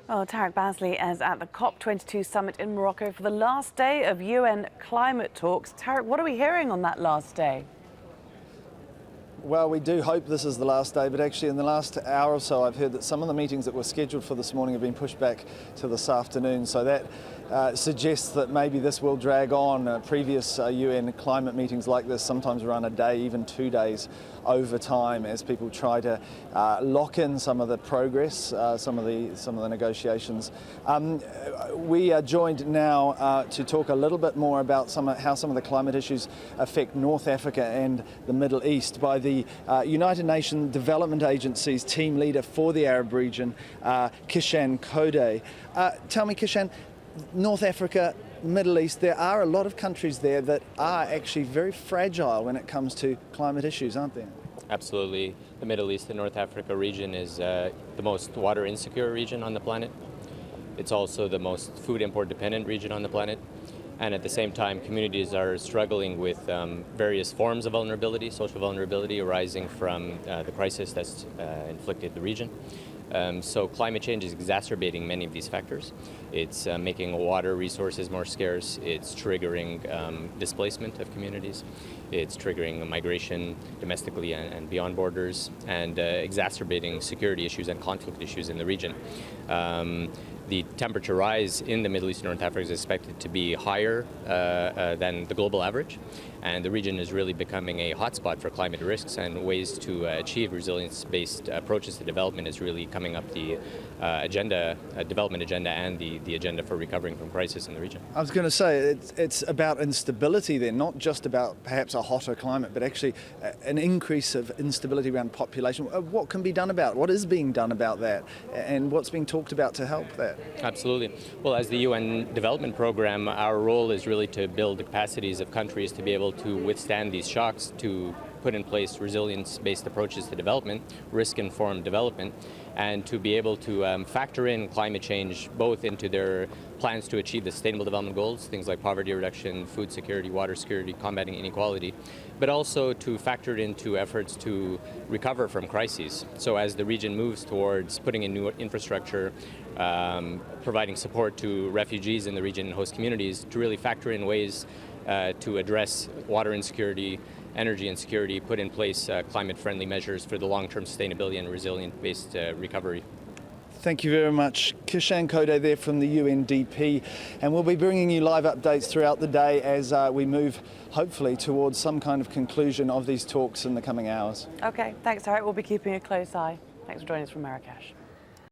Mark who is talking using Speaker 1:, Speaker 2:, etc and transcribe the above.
Speaker 1: Well, Tarek Bazley is at the COP22 summit in Morocco for the last day of UN climate talks. Tarek, what are we hearing on that last day?
Speaker 2: Well, we do hope this is the last day, but actually in the last hour or so I've heard that some of the meetings that were scheduled for this morning have been pushed back to this afternoon, so that suggests that maybe this will drag on. Previous UN climate meetings like this sometimes run a day, even 2 days over time, as people try to lock in some of the progress, some of the negotiations. We are joined now to talk a little bit more about how some of the climate issues affect North Africa and the Middle East by the United Nations Development Agency's team leader for the Arab region, Kishan Khoday. Tell me, Kishan, North Africa, Middle East, there are a lot of countries there that are actually very fragile when it comes to climate issues, aren't there?
Speaker 3: Absolutely. The Middle East and North Africa region is the most water insecure region on the planet. It's also the most food import dependent region on the planet. And at the same time, communities are struggling with various forms of vulnerability, social vulnerability arising from the crisis that's inflicted the region. So climate change is exacerbating many of these factors. It's making water resources more scarce. It's triggering displacement of communities. It's triggering migration domestically and beyond borders, and exacerbating security issues and conflict issues in the region. The temperature rise in the Middle East and North Africa is expected to be higher than the global average, and the region is really becoming a hotspot for climate risks, and ways to achieve resilience-based approaches to development is really coming up the development agenda and the agenda for recovering from crisis in the region.
Speaker 2: I was going to say, it's about instability then, not just about perhaps a hotter climate, but actually an increase of instability around population. What can be done about it? What is being done about that? And what's being talked about to help that?
Speaker 3: Absolutely. Well, as the UN Development Program, our role is really to build the capacities of countries to be able to withstand these shocks, to put in place resilience-based approaches to development, risk-informed development, and to be able to factor in climate change both into their plans to achieve the Sustainable Development Goals, things like poverty reduction, food security, water security, combating inequality, but also to factor it into efforts to recover from crises. So as the region moves towards putting in new infrastructure, providing support to refugees in the region and host communities, to really factor in ways to address water insecurity, energy insecurity, put in place climate-friendly measures for the long-term sustainability and resilient-based recovery.
Speaker 2: Thank you very much. Kishan Khoday there from the UNDP, and we'll be bringing you live updates throughout the day as we move, hopefully, towards some kind of conclusion of these talks in the coming hours.
Speaker 1: Okay, thanks, Tarek. We'll be keeping a close eye. Thanks for joining us from Marrakesh.